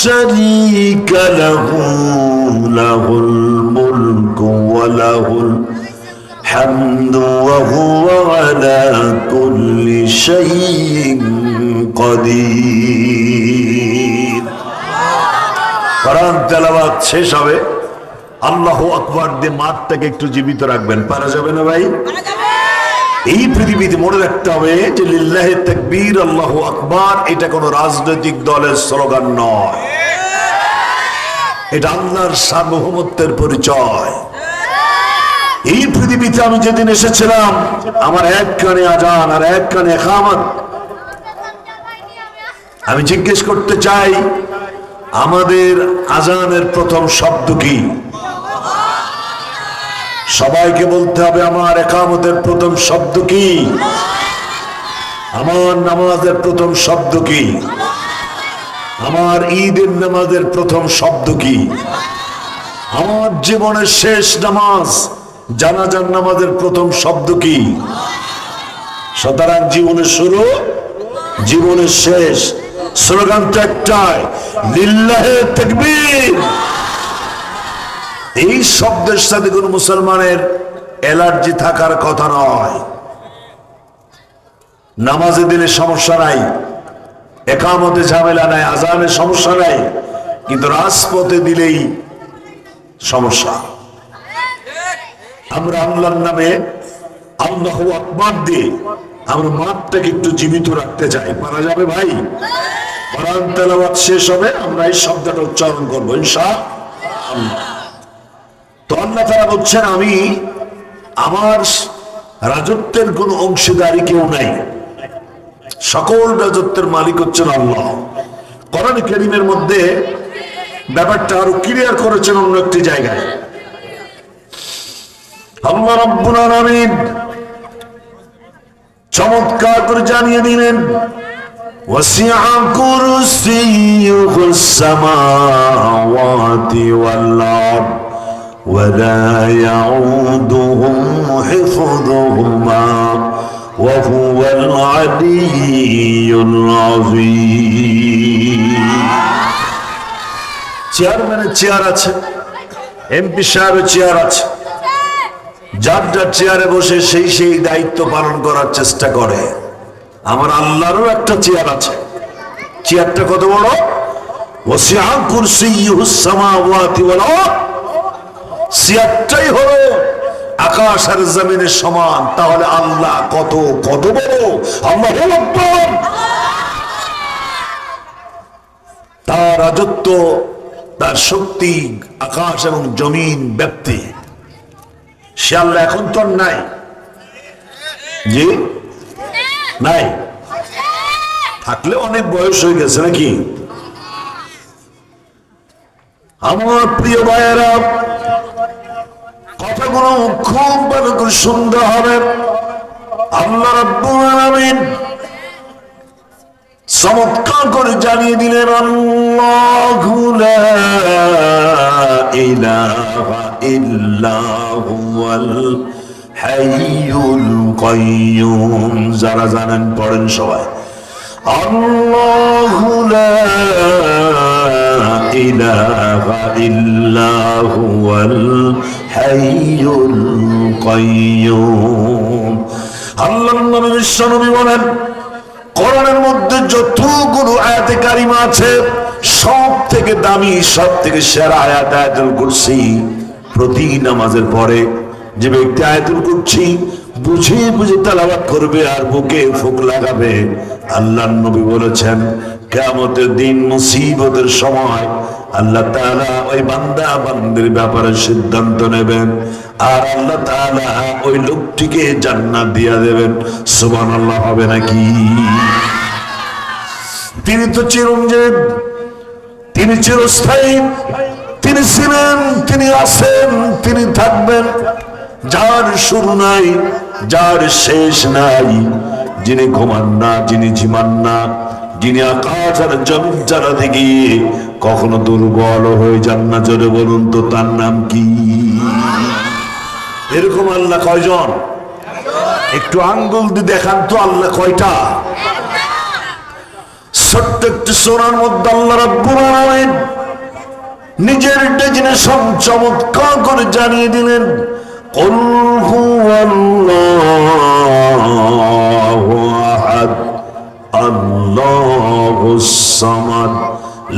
شريك له له الملك وله الحمد وهو على كل شيء قدير। কোরআন তেলাওয়াত শেষ হবে, আল্লাহু আকবার দিয়ে মাঠটাকে একটু জীবিত রাখবেন। পারা যাবে না ভাই? এই পৃথিবীতে মনে রাখতে হবে যে লিল্লাহি তাকবীর, আল্লাহু আকবার, এটা কোনো রাজনৈতিক দলের স্লোগান নয়, এটা আল্লাহর সার্বভৌমত্বের পরিচয়। এই পৃথিবীতে আমি যেদিন এসেছিলাম, আমার এক কানে আজান আর এক কানে ইকামত। আমি জিজ্ঞেস করতে চাই, আমাদের আজানের প্রথম শব্দ কি? সবাইকে বলতে হবে আমার ইকামতের প্রথম শব্দ কি, আমার নামাজের প্রথম শব্দ কি, আমার ঈদের নামাজের প্রথম শব্দ কি, আমার জীবনের শেষ নামাজ জানাজার নামাজের প্রথম শব্দ কি। সুতরাং জীবনের শুরু, জীবনের শেষ, স্লোগানটা একটাই, লিল্লাহি তাকবীর। এই শব্দের সাথে কোন মুসলমানের অ্যালার্জি থাকার কথা নয়। নামাজে দিলে সমস্যা নাই, ইকামতে ঝামেলা নাই, আজানে সমস্যা নাই, কিন্তু রাজপথে দিলেই সমস্যা। আমরা আল্লাহর নামে আল্লাহু আকবার দিয়ে আমরা মাঠটাকে একটু জীবিত রাখতে চাই। পারা যাবে ভাই? কোরআন তেলাওয়াত শেষ হবে, আমরা এই শব্দটা উচ্চারণ করবো ইনশাআল্লাহ। তো আল্লাহ তাআলা বলছেন, আমি আমার রাজত্বের কোন অংশীদারি কেউ নাই, সকল রাজত্বের মালিক হচ্ছেন আল্লাহ। কোরআন কারীমের মধ্যে ব্যাপারটা আরো ক্লিয়ার করেছেন অন্য একটি জায়গায়। আল্লাহ রাব্বুল আলামিন চমৎকার করে জানিয়ে দিলেন, ওয়াসিআ কুরসিয়ুহুস সামাওয়াতি ওয়াল আরদ ওয়ালা ইয়াউদুহু হিফযুহুমা ওয়া হুয়াল আলিয়্যুল আযীম। চেয়ারম্যানের চেয়ার আছে, এমপি সাহেবের চেয়ার আছে, যার যার চেয়ারে বসে সেই সেই দায়িত্ব পালন করার চেষ্টা করে। আমার আল্লাহরও একটা চেয়ার আছে, চেয়ারটা কত বড়? ওয়াসিআ কুরসিয়ুহুস সামাওয়াতি ওয়াল আরদ, চেয়ারটাই হলো আকাশ আর জমিনের সমান। তাহলে আল্লাহ কত কত বড়! আল্লাহু আকবার। তার রাজত্ব, তার শক্তি আকাশ এবং জমিন ব্যাপ্তি। সে আল্লাহ এখন তো নাই, জি নাই, থাকলে অনেক বয়স হয়ে গেছে নাকি? আমার প্রিয় ভাইয়েরা, কথাগুলো খুব ভালো করে শুনতে হবে। আল্লাহ রাব্বুল আলামিন চমৎকার করে জানিয়ে দিলেন, আল্লাহু লা ইলাহা ইল্লা হুয়াল হাইয়ুল কাইয়্যুম। যারা জানেন পড়েন সবাই, আল্লাহু লা ইলাহা ইল্লা হুয়াল হাইয়ুল কাইয়্যুম। আল্লাহর নবী বিশ্বনবী বলেন, কোরআনের মধ্যে যতগুলো আয়াতে কারিমা আছে সব থেকে দামি, সব থেকে সেরা আয়াত আয়াতুল কুরসি। প্রতি নামাজের পরে যে ব্যক্তি আয়াতুল কুরসি বুঝে বুঝে তেলাওয়াত করবে আর বুকে ফুক লাগাবে, আল্লাহর নবী বলেছেন কিয়ামতের দিন মুসিবতের সময় আল্লাহ তাআলা ওই বান্দা বান্দির ব্যাপারে সিদ্ধান্ত নেবেন, আর আল্লাহ তাআলা ওই লোকটিকে জান্নাত দিয়ে দেবেন। সুবহানাল্লাহ হবে নাকি? তিনি তো চিরঞ্জীব, তিনি চিরস্থায়ী, তিনি ছিলেন, তিনি আছেন, তিনি থাকবেন। যার শুরু নাই, যার শেষ নাই, যিনি ঘুমান না, যিনি ঝিমান না, যিনি আকাশ আর জমিন চালাতে গিয়ে কখনো দুর্বল হয়ে যান না। জোরে বলুন তো, তার নাম কি? এরকম আল্লাহ কয়জন? একটু আঙ্গুল দিয়ে দেখান তো, আল্লাহ কয়টা? ছোট্ট একটি সূরার মধ্যে আল্লাহ রাব্বুল আলামিন নিজের ডেজিনেশন চমৎকার করে জানিয়ে দিলেন, কুল হুয়াল্লাহু আহাদ আল্লাহুস সামাদ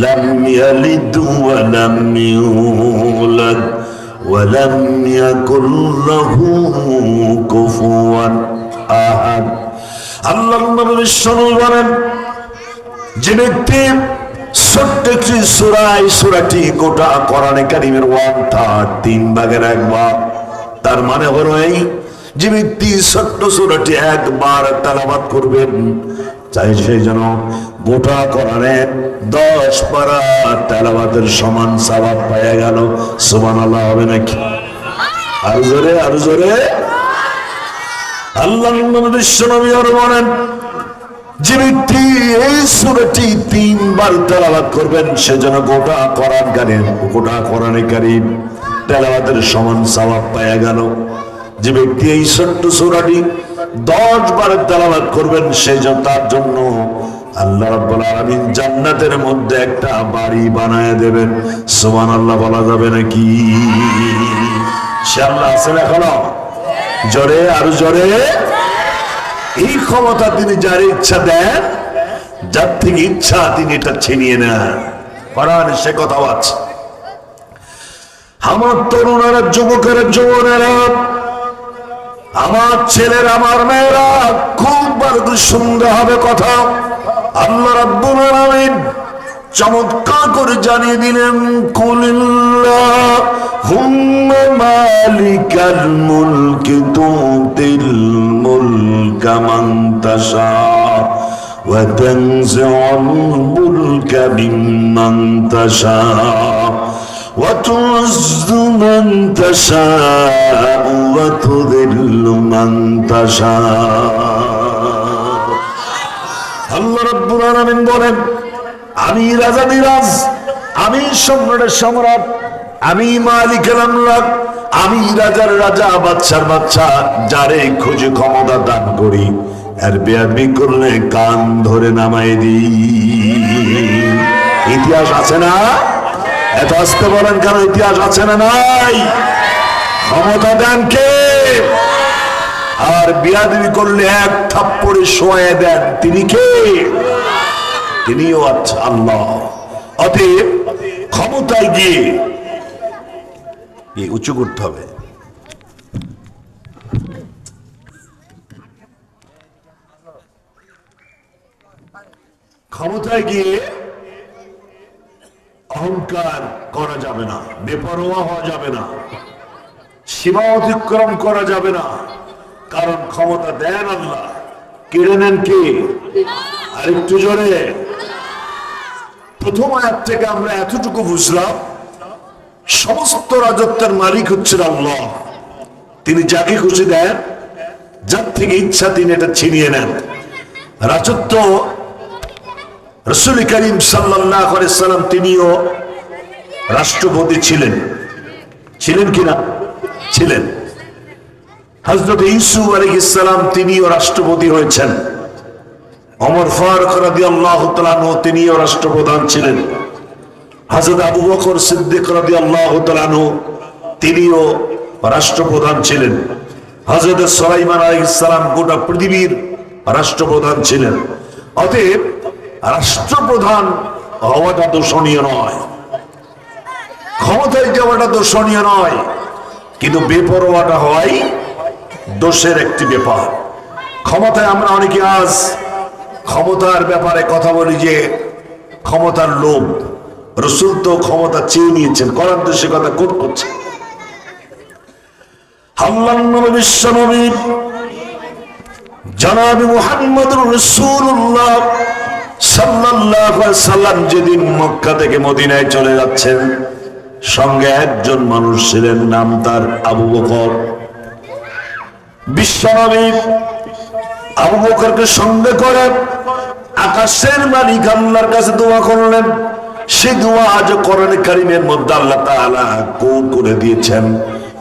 লাম ইয়ালিদ ওয়া লাম ইউলাদ ওয়া লাম ইয়াকুল লাহু কুফুয়ান আহাদ। আল্লাহর নবী বিশ্বনবী বলেন, যে ব্যক্তি ছোট্ট একটি সূরা, এই সূরাটি গোটা কোরআনে কারীমের 1/3 3 ভাগের 1 ভাগ, তার মানে হলো এই, যে ব্যক্তি ছোট্ট সূরাটি একবার তেলাওয়াত করবেন, চাই সেই যেন গোটা কোরআনে 10 পারা তেলাওয়াতের সমান সওয়াব পেয়ে গেল। সুবহানাল্লাহ হবে নাকি? আরো জোরে, আরো জোরে। আল্লাহর নবী বিশ্বনবী আরো বলেন, যে ব্যক্তি এই সূরাটি 3 বার তেলাওয়াত করবেন, সে যেন গোটা কোরআনে কারীম তেলাওয়াতের সমান সওয়াব পেয়ে গেল। যে ব্যক্তি এই ছোট্ট সূরাটি 10 বার তেলাওয়াত করবেন, সে যেন তার জন্য আল্লাহ রাব্বুল আলামিন জান্নাতের মধ্যে একটা বাড়ি বানায় দেবেন। সুবহানাল্লাহ বলা যাবে নাকি? ইনশাআল্লাহ আছে না এখনো? জোরে, আরো জোরে। এই ক্ষমতা তিনি যার ইচ্ছা দেন, যার থেকে ইচ্ছা তিনি এটা ছিনিয়ে নেন। কোরআনে সে কথাও আছে। আমার তরুণেরা, যুবকেরা, যৌবনেরা, আমার ছেলেরা, আমার মেয়েরা, খুব বড় সুন্দর হবে কথা। আল্লাহ রাব্বুল আলামিন চমৎকার করে জানিয়ে দিলেন, কুলিল্লাহুম্মা মালিকাল মুলকি তুতিল মুলকা মান তাশা ওয়া তানজিউল মুলকা মিম্মান তাশা ওয়া তু'ইজ্জু মান তাশা ওয়া তুযিল্লু মান তাশা। আল্লাহ রাব্বুল আলামিন বলেন, আমি রাজাদিরাজ, আমি সম্রাটের সম্রাট, আমি মালিকের আমলাক, আমি রাজার রাজা, বাদশার বাদশা, যারে খুঁজে ক্ষমতা দান করি, আর বেয়াদবি করলে কান ধরে নামাই দিই। ইতিহাস আছে না? এত আসতে বলেন কেন? ইতিহাস আছে না নাই? ক্ষমতা দেন কে? আর বেয়াদবি করলে এক থাপ্পড়ে শোয়া দেন তিনি কে? তিনিও আচ্ছা আল্লাহ। অতএব ক্ষমতায় গিয়ে উঁচু করতে হবে। ক্ষমতায় গিয়ে অহংকার করা যাবে না, বেপরোয়া হওয়া যাবে না, সীমা অতিক্রম করা যাবে না। কারণ ক্ষমতা দেন আল্লাহ, কেড়ে নেন কে? আরেকটু জোরে। প্রথম আয়াত থেকে আমরা এতটুকু বুঝলাম, সমস্ত রাজত্বের মালিক হচ্ছেন আল্লাহ। তিনি যাকে খুশি দেন, যার থেকে ইচ্ছা তিনি এটা ছিনিয়ে নেন। রাজত্ব রাসূল করিম সাল্লাল্লাহু আলাইহি সাল্লাম তিনিও রাষ্ট্রপতি ছিলেন, ছিলেন কিনা? ছিলেন। হযরত ইউসুফ আলাইহিস সালাম তিনিও রাষ্ট্রপতি হয়েছেন। ওমর ফারুক রাদিয়াল্লাহু তাআলা আনহু তিনিও রাষ্ট্রপ্রধান ছিলেন। হযরত আবু বকর সিদ্দিক রাদিয়াল্লাহু তাআলা আনহু তিনিও রাষ্ট্রপ্রধান ছিলেন। হযরত সুলাইমান আলাইহিস সালাম গোটা পৃথিবীর রাষ্ট্রপ্রধান ছিলেন। অতএব রাষ্ট্রপ্রধান হওয়াটা দোষণীয় নয়, ক্ষমতায় যাওয়াটা দোষণীয় নয়, কিন্তু বেপরোয়াটা হয় দোষের একটি ব্যাপার। ক্ষমতায় আমরা অনেকে আজ ক্ষমতার ব্যাপারে কথা বলি যে ক্ষমতার লোভ। রাসূল তো ক্ষমতা চেয়ে নিয়েছেন, কোরআন তো সে কথা কোট করছে। আল্লাহর নবী বিশ্বনবী জনাব মুহাম্মদুর রাসূলুল্লাহ সাল্লাল্লাহু আলাইহি ওয়াসাল্লাম যেদিন মক্কা থেকে মদিনায় চলে যাচ্ছেন, সঙ্গে একজন মানুষ ছিলেন, নাম তার আবু বকর। বিশ্বনবী আবু বকরকে সঙ্গে করে আকাশের মালিক আল্লাহর কাছে দোয়া করলেন। সে দোয়া আজ কোরআনে কারীমের মধ্যে আল্লাহ তাআলা কোট করে দিয়েছেন।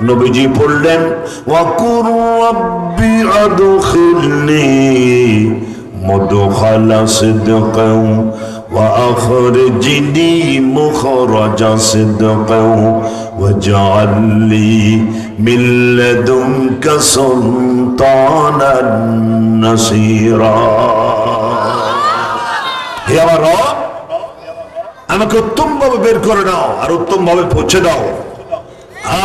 নবীজি পড়লেন, ওয়া কুর রাব্বি আদখিলনি مدخل صدق وأخرجني مخرج صدق واجعل لي من لدنك سلطانا نصيرا হে আমার রব, আমাকে উত্তম ভাবে বের করে নাও আর উত্তম ভাবে পৌঁছে দাও।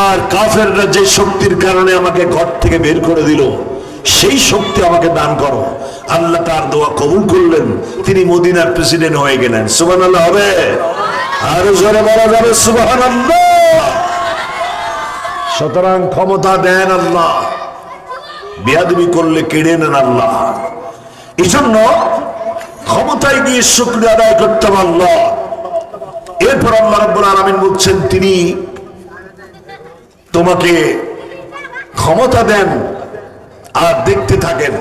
আর কাফেররা যে শক্তির কারণে আমাকে ঘর থেকে বের করে দিল, সেই শক্তি আমাকে দান করো। আল্লাহ তার দোয়া কবুল করলেন, তিনি মদিনার প্রেসিডেন্ট হয়ে গেলেন। সুবহানাল্লাহ হবে, আর জোরে বলা যাবে সুবহানাল্লাহ। সুতরাং ক্ষমতা দেন আল্লাহ, বেয়াদবি করলে কেড়ে নেন আল্লাহ। এই জন্য ক্ষমতায় গিয়ে শুকরিয়া আদায় করতে হবে আল্লাহ। এরপর আল্লাহ রাব্বুল আলামিন বলছেন, তিনি তোমাকে ক্ষমতা দেন আর দেখতে থাকেন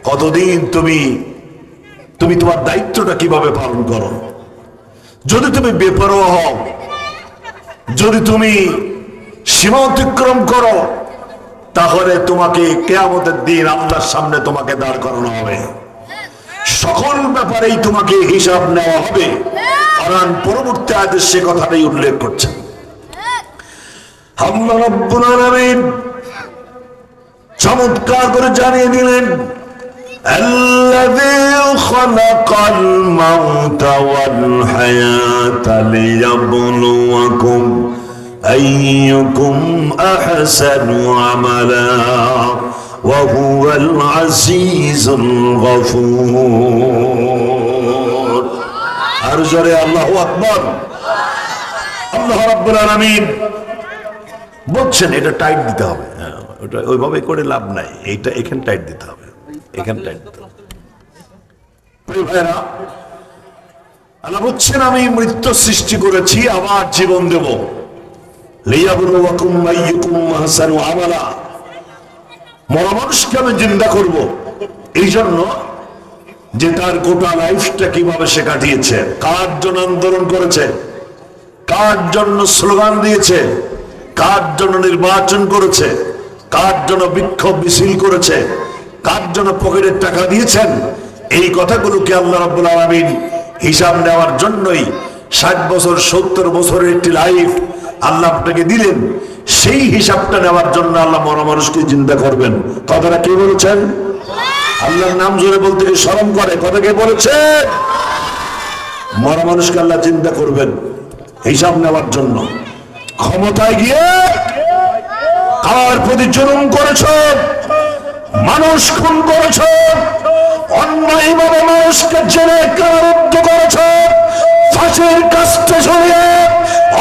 কতদিন তুমি তোমার দায়িত্বটা কিভাবে পালন করো। যদি তুমি বেপরোয়া হও, যদি তুমি সীমা অতিক্রম করো, তাহলে তোমাকে কিয়ামতের দিন আল্লাহর সামনে তোমাকে দাঁড় করানো হবে। সকল ব্যাপারেই তোমাকে হিসাব নেওয়া হবে। কোরআন পরবর্তী আয়াতে সে কথাটাই উল্লেখ করছেন। আল্লাহ রাব্বুল আলামিন চমৎকার করে জানিয়ে দিলেন, আল্লাযী খালাকাল মাউতা ওয়াল হায়াতা লিয়াবলুয়াকুম আইয়ুকুম আহসানু আমালা ওয়া হুয়াল আজিজুল গফুর। আর জোরে আল্লাহু আকবার। আল্লাহ রাব্বুল আলামিন বলছেন এটা টাইট দিতে হবে, ওটা ওইভাবে করে লাভ নাই, এইটা এখানে টাইট দিতে হবে, এখানে টাইট দিতে হবে। আল্লাহ বলছেন, আমি মৃত্যু সৃষ্টি করেছি, আবার জীবন দেব। লিয়াবলুয়াকুম আইয়ুকুম আহসানু আমালা, মরা মানুষকে আমি জিন্দা করব। এই জন্য যে তার গোটা লাইফটা কিভাবে সে কাটিয়েছে, কার জন্য আন্দোলন করেছে, কার জন্য স্লোগান দিয়েছে, কার জন্য নির্বাচন করেছে, কার জন্য বিক্ষোভ মিছিল করেছে, কার জন্য পকেটের টাকা দিয়েছেন, এই কথাগুলোকে আল্লাহ রাব্বুল আলামিন হিসাব নেওয়ার জন্যই 60 বছর 70 বছরের একটি লাইফ আল্লাহ আপনাকে দিলেন। সেই হিসাবটা নেওয়ার জন্য আল্লাহ মরা মানুষকে চিন্তা করবেন। কথাটা কে বলেছেন? আল্লাহর নাম জোরে বলতে কি শরম করে? কথা কে বলেছেন? মরা মানুষকে আল্লাহ চিন্তা করবেন হিসাব নেওয়ার জন্য। ক্ষমতায় গিয়ে কার প্রতি জুলুম করেছ, মানুষ খুন করেছ, অন্যায়ভাবে মানুষকে জেলে কারারুদ্ধ করেছ, ফাঁসির কাস্টে ঝুলিয়ে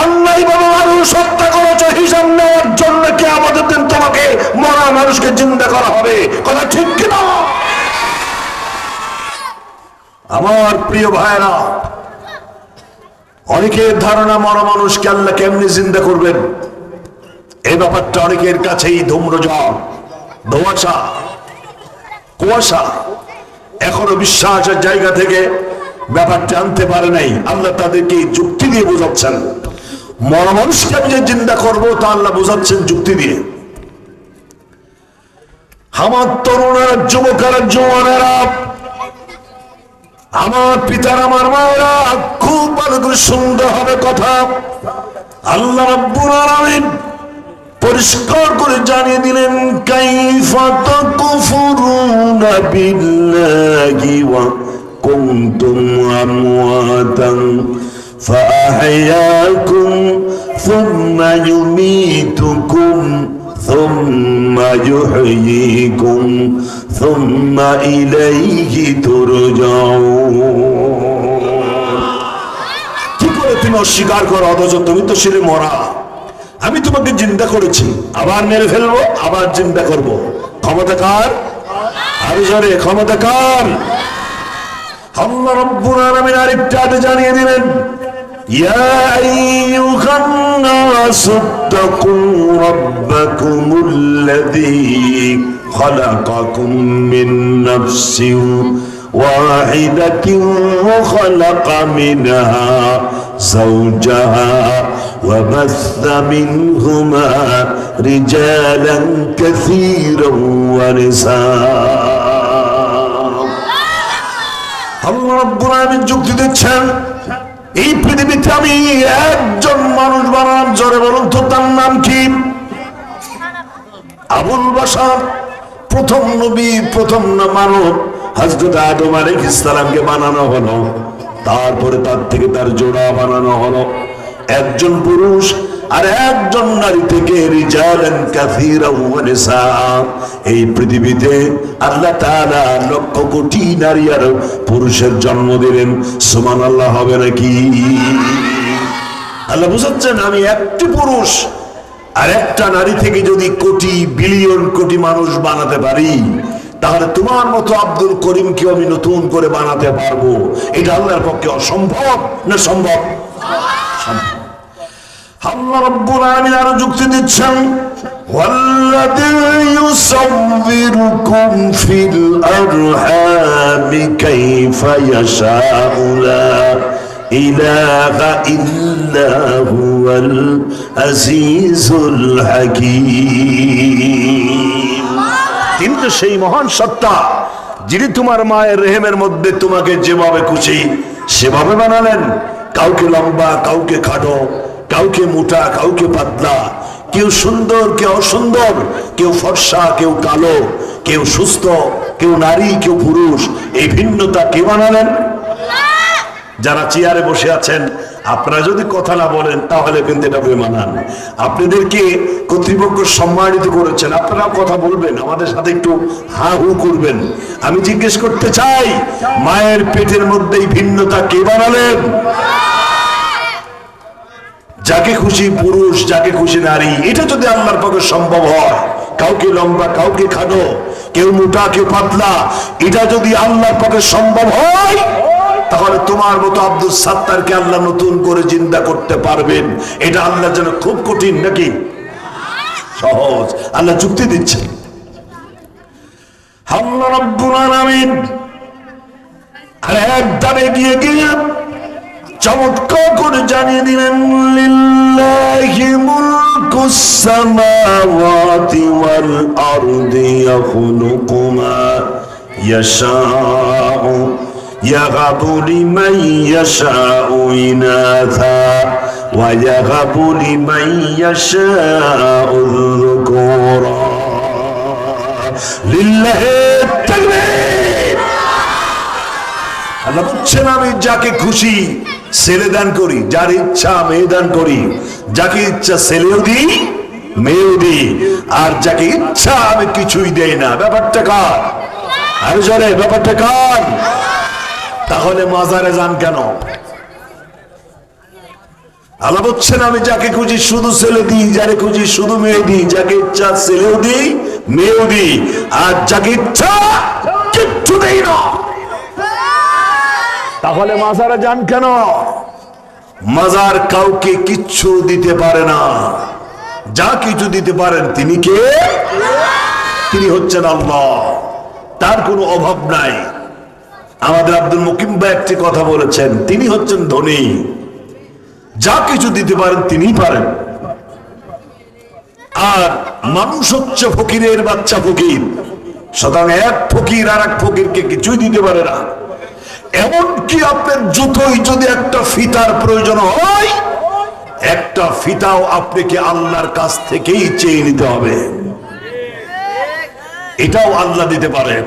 অন্যায়ভাবে মানুষ হত্যা করেছ, হিসাব নেওয়ার জন্য কি আমাদের দিন তোমাকে মরা মানুষকে জিন্দা করা হবে? কথা ঠিক কিনা? আমার প্রিয় ভাইরা, অনেকের ধারণা মরা মানুষকে আল্লাহ কেমনি জিন্দা করবেন, এই ব্যাপারটা অনেকের কাছেই ধূম্রজাল, ধোঁয়াশা, কুয়াশা। এখনো বিশ্বাসের জায়গা থেকে ব্যাপারটা আনতে পারে নাই। আল্লাহ তাদেরকে যুক্তি দিয়ে বোঝাচ্ছেন, মরা মানুষকে আমি যে জিন্দা করবো তা আল্লাহ বোঝাচ্ছেন যুক্তি দিয়ে। আমার তরুণেরা, যুবকেরা, জওয়ানেরা, আমার পিতার, আমার মায়েরা, খুব ভালো করে শুনতে হবে কথা। আল্লাহ রাব্বুল আলামিন পরিষ্কার করে জানিয়ে দিলেন, কাইফা তাকফুরুনা বিল্লাহি ওয়া কুনতুম আমওয়াতান ফাআহইয়াকুম সুম্মা ইউমীতুকুম সুম্মা ইউহয়ীকুম সুম্মা ইলাইহি তুরজাউন। কি করে তুমি অস্বীকার করো, অথচ তুমি তো ছিলে মরা। আমি তোমাকে জিন্দা করেছি, আবার মেরে ফেলবো, আবার জিন্দা করব। ক্ষমতা কার? আরো জোরে, ক্ষমতা কার? আল্লাহ রাব্বুল আলামিন আরেকটা আয়াতে জানিয়ে দিলেন, ইয়া আইয়ুহান নাসু তাকু রাব্বাকুমুল্লাযী খালাকাকুম মিন নাফসিন ওয়াহিদাতিন ওয়া খালাকা মিনহা যাওজাহা وبث منهما رجالا كثيرا ونساء। আল্লাহ রাব্বুল আলামিন যুক্তি দিচ্ছেন, এই পৃথিবীতে আমি একজন মানুষ বানালাম, জোরে বলুন তো তার নাম কি? আবুল বাশার, প্রথম নবী, প্রথম মানব হযরত আদম আলাইহিস সালামকে বানানো হলো, তারপরে তার থেকে তার জোড়া বানানো হলো, একজন পুরুষ আর একজন নারী থেকে রিজালান কাসীরান ওয়া নিসা। এই পৃথিবীতে আল্লাহ তাআলা লক্ষ কোটি নারী আর পুরুষের জন্ম দিলেন। সুবহানাল্লাহ হবে নাকি? আল্লাহ বুঝাচ্ছেন, আমি একটি পুরুষ আর একটা নারী থেকে যদি কোটি বিলিয়ন কোটি মানুষ বানাতে পারি, তাহলে তোমার মতো আব্দুল করিমকে আমি নতুন করে বানাতে পারবো। এটা আল্লাহর পক্ষে অসম্ভব না সম্ভব? আল্লাহ রাব্বুল আলামিন আরো যুক্তি দিচ্ছেন, ওয়াল্লাযী ইউসাউবিরুকুম ফিল আরহামি কাইফা ইয়াশাউ লা ইলাহা ইল্লা হুয়াল আজিজুল হাকীম। তিনি তো সেই মহান সত্তা যিনি তোমার মায়ের রেহেমের মধ্যে তোমাকে যেভাবে খুশি সেভাবে বানালেন। কাউকে লম্বা, কাউকে খাটো, কাউকে মোটা, কাউকে পাতলা, কেউ সুন্দর, কেউ অসুন্দর, কেউ ফর্সা, কেউ কালো, কেউ সুস্থ, কেউ নারী, কেউ পুরুষ। এই ভিন্নতা কে বানালেন? যারা চেয়ারে বসে আছেন, আপনারা যদি কথা না বলেন তাহলে কিন্তু এটা বেমানান। আপনাদেরকে কর্তৃপক্ষ সম্মানিত করেছেন, আপনারাও কথা বলবেন, আমাদের সাথে একটু হা হু করবেন। আমি জিজ্ঞেস করতে চাই, মায়ের পেটের মধ্যেই ভিন্নতা কে বানালেন? যাকে খুশি পুরুষ, যাকে খুশি নারী। এটা যদি আল্লাহর পক্ষে সম্ভব হয়, কাউকে লম্বা, কাউকে খাটো, কেউ মোটা, কেউ পাতলা, এটা যদি আল্লাহর পক্ষে সম্ভব হয়, তাহলে তোমার মতো আব্দুল সাত্তারকে আল্লাহ নতুন করে জিন্দা করতে পারবেন। এটা আল্লাহর জন্য খুব কঠিন নাকি সহজ? আল্লাহ যুক্তি দিচ্ছেন। আল্লাহ রাব্বুল আলামিন আর একদারে গিয়ে চমৎকার করে জানিয়ে দিলেন, লিল্লাহি মুলকুস সামাওয়াতি ওয়াল আরদি ইয়াখলুকু মা ইয়াশাউ ইয়াহাবু লিমান ইয়াশাউ ইনাথা ওয়া ইয়াহাবু লিমান ইয়াশাউ যুকুরা। লিল্লাহি তাকবীর। আল্লাহ বলছেন, আমি যাকে খুশি ছেলে দান করি, যার ইচ্ছা মেয়ে দান করি, যাকে ইচ্ছা ছেলেও দিই, মেয়েও দিই, আর যাকে ইচ্ছা আমি কিছুই দেই না। ব্যাপারটা কার? আর জোরে, ব্যাপারটা কার? তাহলে মাজারে যান কেন? আল্লাহ বলছেন, আমি যাকে খুশি শুধু ছেলে দিই, যাকে খুশি শুধু মেয়ে দিই, যাকে ইচ্ছা ছেলেও দিই, মেয়েও দিই, আর যাকে ইচ্ছা কিচ্ছু দেই না। তাহলে মাজারে যান কেন? মাজার কাউকে কিচ্ছু দিতে পারে না। যা কিছু দিতে পারেন তিনি কে? তিনি হচ্ছেন আল্লাহ, তার কোনো অভাব নাই। আমাদের আব্দুল মুকিম ভাই একটি কথা বলেছেন, তিনি হচ্ছেন ধনী, যা কিছু দিতে পারেন তিনিই পারেন। আর মানুষ হচ্ছে ফকিরের বাচ্চা ফকির, সুতরাং এক ফকির আর এক ফকিরকে কিছুই দিতে পারে না। এমনকি আপনার জুতোই যদি একটা ফিতার প্রয়োজন হয়, একটা ফিতাও আপনাকে আল্লাহর কাছ থেকেই চেয়ে নিতে হবে। এটাও আল্লাহ দিতে পারেন।